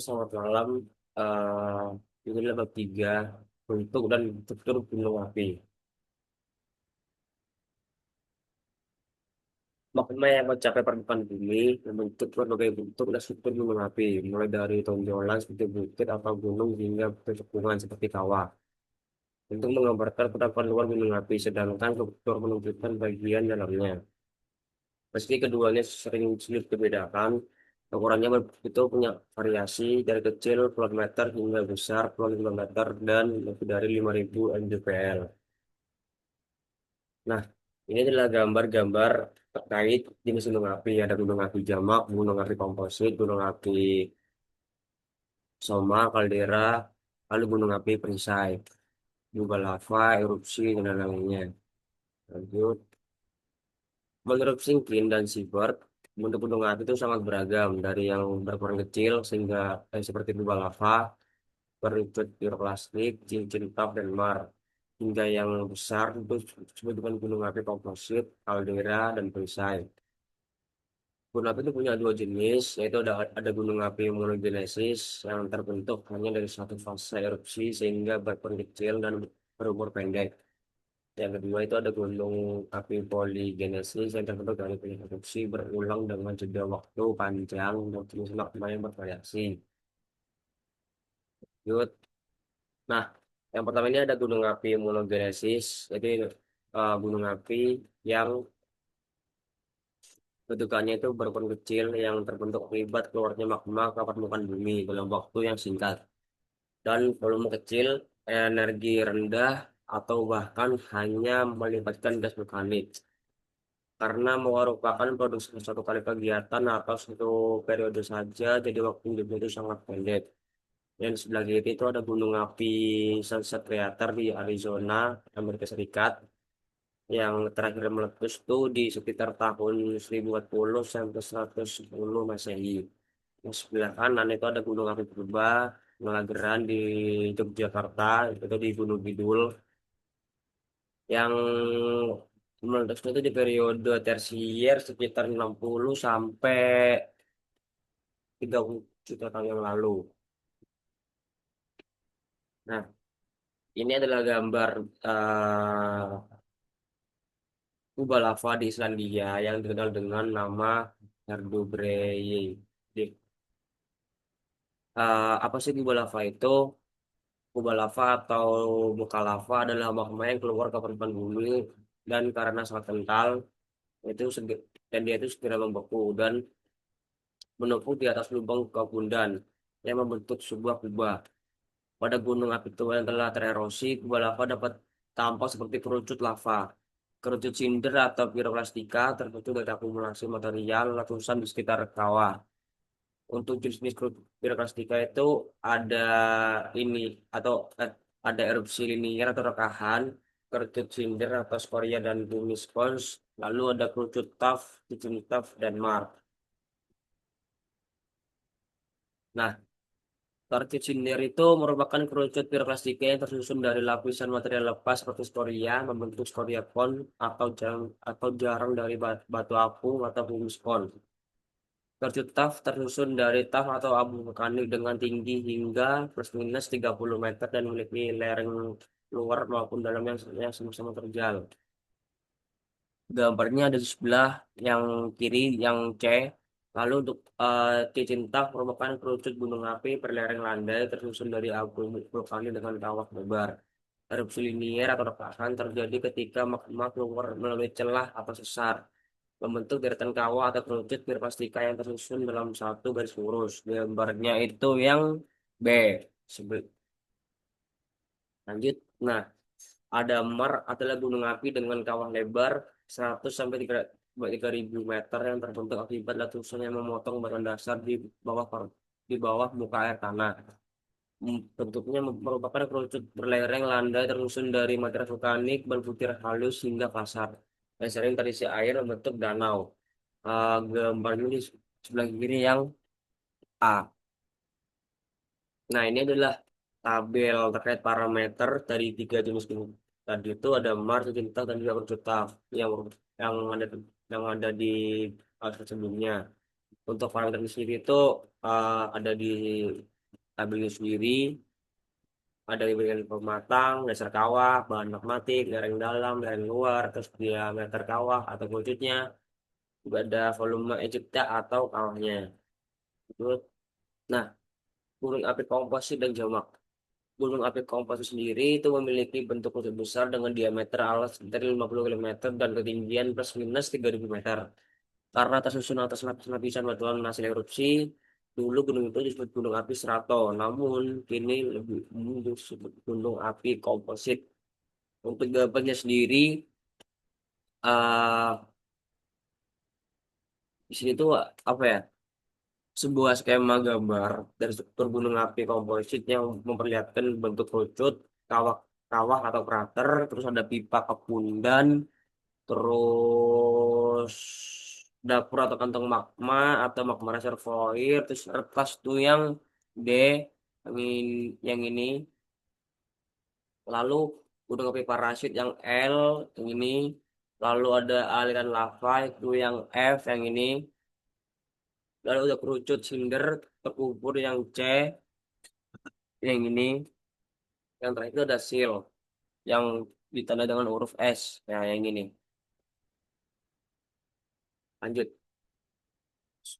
Selamat malam. Eh ini adalah bab 3 bentuk dan struktur gunung api. Magma yang mencapai permukaan bumi membentuk berbagai bentuk dan struktur gunung api, mulai dari tonjolan seperti bukit atau gunung hingga pegunungan seperti kawah. Untuk menggambarkan penampakan luar gunung api, sedangkan struktur menunjukkan bagian dalamnya. Meski keduanya sering sulit dibedakan, ukurannya itu punya variasi dari kecil puluhan meter hingga besar puluhan kilometer dan lebih dari 5.000 mdpl. Nah, ini adalah gambar-gambar terkait jenis gunung api. Ada gunung api jamak, gunung api komposit, gunung api soma, kaldera, lalu gunung api perisai, juga lava, erupsi, dan lain-lainnya. Lanjut. Menurut Singkin dan Siebert, bentuk gunung api itu sangat beragam, dari yang berukuran kecil sehingga seperti kubah lava, berwujud piroklastik, cincin tap, dan mar, hingga yang besar itu disebut dengan gunung api komposit, kaldera, dan perisai. Gunung api itu punya dua jenis, yaitu ada gunung api monogenesis yang terbentuk hanya dari satu fase erupsi sehingga berperan kecil dan berumur pendek. Yang kedua itu ada gunung api poligenesis yang terbentuk dari banyak erupsi berulang dengan jeda waktu panjang dan jenis magma yang bervariasi. Yud. Nah, yang pertama ini ada gunung api monogenesis, jadi gunung api yang bentukannya itu berukuran kecil yang terbentuk akibat keluarnya magma ke permukaan bumi dalam waktu yang singkat dan volume kecil, energi rendah, atau bahkan hanya melibatkan gas vulkanik. Karena merupakan produksi satu kali kegiatan atau satu periode saja, jadi waktu hidupnya itu sangat pendek. Dan di sebelah kiri itu ada gunung api Sunset Crater di Arizona, Amerika Serikat, yang terakhir meletus tuh di sekitar tahun 1040 sampai 110 Masehi. Di sebelah kanan itu ada Gunung Api Purba, Mageran di Yogyakarta, itu di Gunung Kidul, yang meledusnya itu di periode tersier sekitar 60 sampai 30 juta tahun yang lalu. Nah, ini adalah gambar kubah lava di Islandia yang dikenal dengan nama Herdobreyje. Apa sih kubah lava itu? Kubah lava atau muka lava adalah magma yang keluar ke permukaan bumi dan karena sangat kental dan dia itu segera membeku dan menumpuk di atas lubang keabundan yang membentuk sebuah kubah. Pada gunung api tua yang telah tererosi, kubah lava dapat tampak seperti kerucut lava. Kerucut sinder atau piroklastika terbentuk dari akumulasi material letusan di sekitar kawah. Untuk jenis piroklastika itu ada ini atau ada erupsi linier atau rekahan, kerucut sinder atau skoria dan bumi spons, lalu ada kerucut tuff, cincin tuff, dan mar. Nah, kerucut sinder itu merupakan kerucut piroklastika yang tersusun dari lapisan material lepas seperti skoria, membentuk skoria kon atau jarang dari batu apung atau bumi spons. Kerucut taf tersusun dari taf atau abu vulkanik dengan tinggi hingga plus minus 30 meter dan memiliki lereng luar maupun dalam yang sama-sama terjal. Gambarnya ada di sebelah yang kiri yang C. Lalu untuk cincin taf merupakan kerucut gunung api berlereng landai tersusun dari abu vulkanik dengan kawah lebar. Erupsi linier atau rekahan terjadi ketika magma keluar melalui celah atau sesar membentuk deretan kawah atau kerucut pirplastika yang tersusun dalam satu garis lurus. Gambarnya itu yang B. Sebel- Lanjut. Nah, ada Mar adalah gunung api dengan kawah lebar 100 sampai 3.000 meter yang terbentuk akibat letusan yang memotong badan dasar di bawah muka air tanah. Bentuknya merupakan kerucut berlereng landai tersusun dari material vulkanik berbutir halus hingga kasar dan sering terisi air membentuk danau. Gambarnya di sebelah kiri yang A. Nah, ini adalah tabel terkait parameter dari tiga jenis gunung. Tadi itu ada Mars, Jintang, dan juga Krakatau yang yang ada yang ada di sebelumnya. Untuk parameter sendiri itu ada di tabelnya sendiri, ada di bagian pematang, dasar kawah, bahan magmatik, lereng dalam, lereng luar, terus diameter kawah atau wujudnya, juga ada volume ejecta atau kawahnya. Terus, nah, gunung api komposit dan jamak. Gunung api komposit sendiri itu memiliki bentuk kutub besar dengan diameter alas sekitar 50 km dan ketinggian plus minus 3.000 meter. Karena tersusun atas lapis-lapisan batuan hasil erupsi, dulu gunung itu disebut gunung api Serato, namun kini lebih umum disebut gunung api komposit. Untuk gambarnya sendiri, eh di sini tuh apa ya? Sebuah skema gambar dari struktur gunung api komposit yang memperlihatkan bentuk kerucut, kawah-kawah atau krater, terus ada pipa kepundan, terus dapur atau kantong magma atau magma reservoir, terus retas tuh yang D, yang ini, lalu gunung api parasit yang L, yang ini, lalu ada aliran lava itu yang F, yang ini, lalu ada kerucut sinder terkubur yang C, yang ini, yang terakhir itu ada seal yang ditanda dengan huruf S, ya yang ini. Lanjut.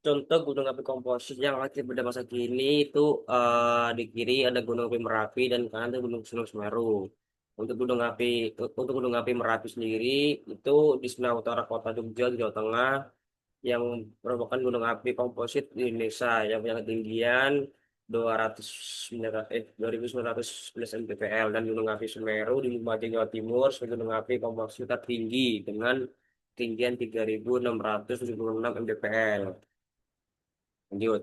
Contoh gunung api komposit yang aktif pada masa kini itu di kiri ada gunung api Merapi dan kanan ada gunung Gunung Semeru. Untuk gunung api Merapi sendiri itu di sebelah utara kota Jogja di Jawa Tengah yang merupakan gunung api komposit di Indonesia yang punya ketinggian 2.911 mdpl dan gunung api Semeru di Lumajang Jawa Timur sebagai gunung api komposit tertinggi dengan ketinggian 3.676 mdpl. Lanjut.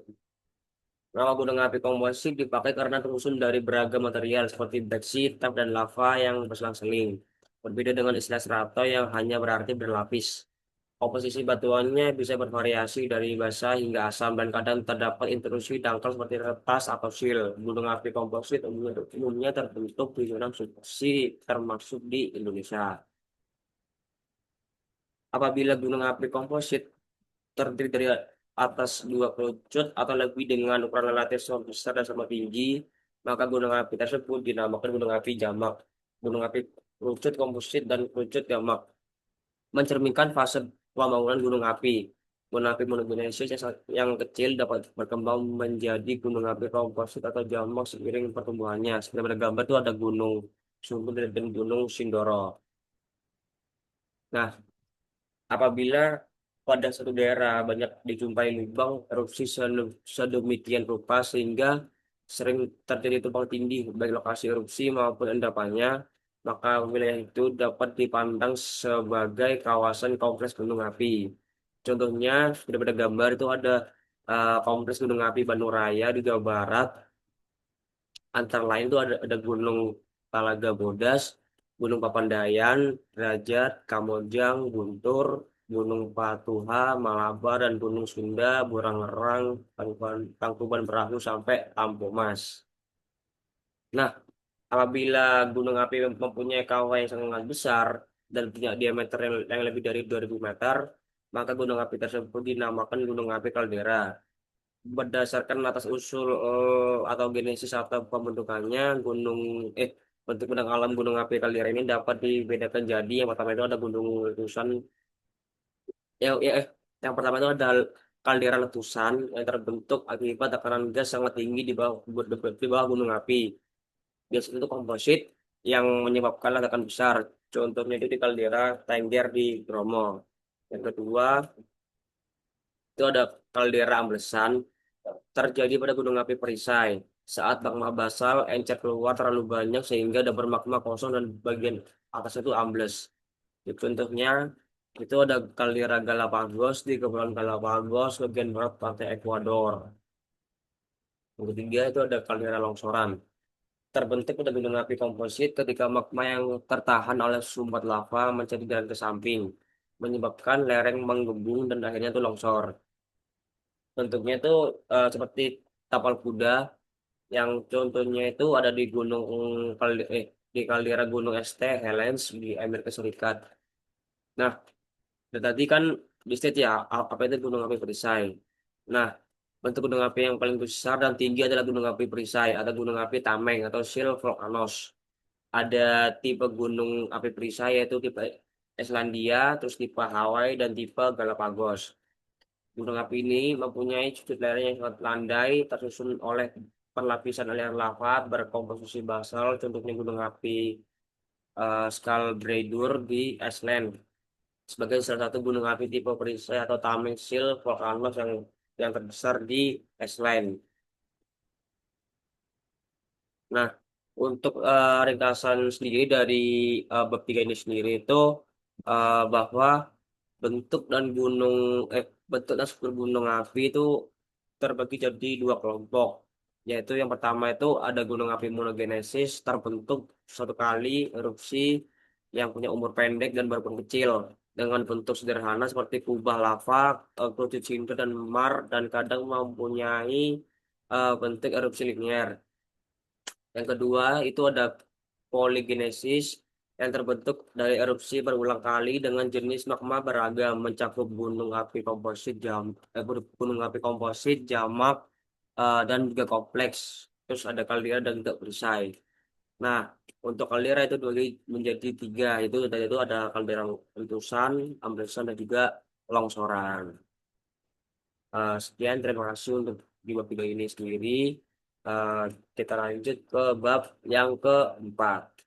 Nama gunung api komposit dipakai karena tersusun dari beragam material seperti bauxit, taf, dan lava yang berselang-seling. Berbeda dengan istilah strato yang hanya berarti berlapis. Komposisi batuannya bisa bervariasi dari basah hingga asam dan kadang terdapat intrusi dangkal seperti retas atau sil. Gunung api komposit umumnya terbentuk di zona subduksi termasuk di Indonesia. Apabila gunung api komposit terdiri dari atas dua kerucut atau lebih dengan ukuran relatif sama besar dan sama tinggi, maka gunung api tersebut dinamakan gunung api jamak. Gunung api kerucut komposit dan kerucut jamak mencerminkan fase pembangunan gunung api. Gunung api monogenesis yang kecil dapat berkembang menjadi gunung api komposit atau jamak seiring pertumbuhannya. Seperti pada gambar itu ada gunung Sumbul dan gunung Sindoro. Nah, apabila pada satu daerah banyak dijumpai lubang erupsi sedemikian rupa sehingga sering terjadi tumpang tindih baik lokasi erupsi maupun endapannya, maka wilayah itu dapat dipandang sebagai kawasan kompleks gunung api. Contohnya, pada gambar itu ada kompleks gunung api Bandung Raya di Jawa Barat. Antara lain itu ada Gunung Talaga Bodas, Gunung Papandayan, Derajat, Kamojang, Guntur, Gunung Patuha, Malabar, dan Gunung Sunda, Burangrang, Tangkuban Perahu sampai Tampomas. Nah, apabila gunung api mempunyai kawah yang sangat besar dan punya diameter yang lebih dari 2.000 meter, maka gunung api tersebut dinamakan gunung api kaldera. Berdasarkan atas usul atau genesis atau pembentukannya bentuk bentang alam gunung api kaldera ini dapat dibedakan jadi yang pertama itu ada gunung letusan yang ya, eh, yang pertama itu ada kaldera letusan yang terbentuk akibat tekanan gas sangat tinggi di bawah gunung api. Gas itu komposit yang menyebabkan ledakan besar. Contohnya itu di kaldera Tengger di Bromo. Yang kedua itu ada kaldera amblesan terjadi pada gunung api Perisai saat magma basal encer keluar terlalu banyak sehingga ada bermagma kosong dan bagian atasnya itu ambles. Contohnya itu ada kaldera Galapagos di Kepulauan Galapagos bagian barat pantai Ekuador. Yang ketiga itu ada kaldera longsoran. Terbentuk pada gunung api komposit ketika magma yang tertahan oleh sumbat lava menjadi jalan ke samping, menyebabkan lereng menggembung dan akhirnya itu longsor. Bentuknya itu seperti tapal kuda yang contohnya itu ada di di kaldera Gunung St. Helens di Amerika Serikat. Nah, tadi kan di state ya apa itu gunung api Perisai. Nah, bentuk gunung api yang paling besar dan tinggi adalah gunung api Perisai atau gunung api Tameng atau Shield Volcanoes. Ada tipe gunung api Perisai yaitu tipe Islandia, terus tipe Hawaii dan tipe Galapagos. Gunung api ini mempunyai sudut lereng yang sangat landai, tersusun oleh perlapisan aliran lava berkomposisi basal, contohnya gunung api Skjaldbreiður di Iceland. Sebagai salah satu gunung api tipe perisai atau Tameng Shield Volcanoes yang terbesar di Iceland. Nah, untuk ringkasan sendiri dari bab 3 ini sendiri itu bahwa bentuk dan gunung bentuk dan struktur gunung api itu terbagi jadi dua kelompok. Yaitu yang pertama itu ada gunung api monogenesis terbentuk suatu kali erupsi yang punya umur pendek dan berkembang kecil dengan bentuk sederhana seperti kubah lava, kerucut cinder dan mar dan kadang mempunyai bentuk erupsi linier. Yang kedua itu ada polygenesis yang terbentuk dari erupsi berulang kali dengan jenis magma beragam mencakup gunung api komposit, jamak, dan juga kompleks. Terus ada kaldera dan juga perisai. Nah, untuk kaldera itu dibagi menjadi tiga. Itu ada kaldera letusan, amblesan, dan juga longsoran. Sekian, terima kasih untuk di bab tiga ini sendiri. Eh, kita lanjut ke bab yang keempat.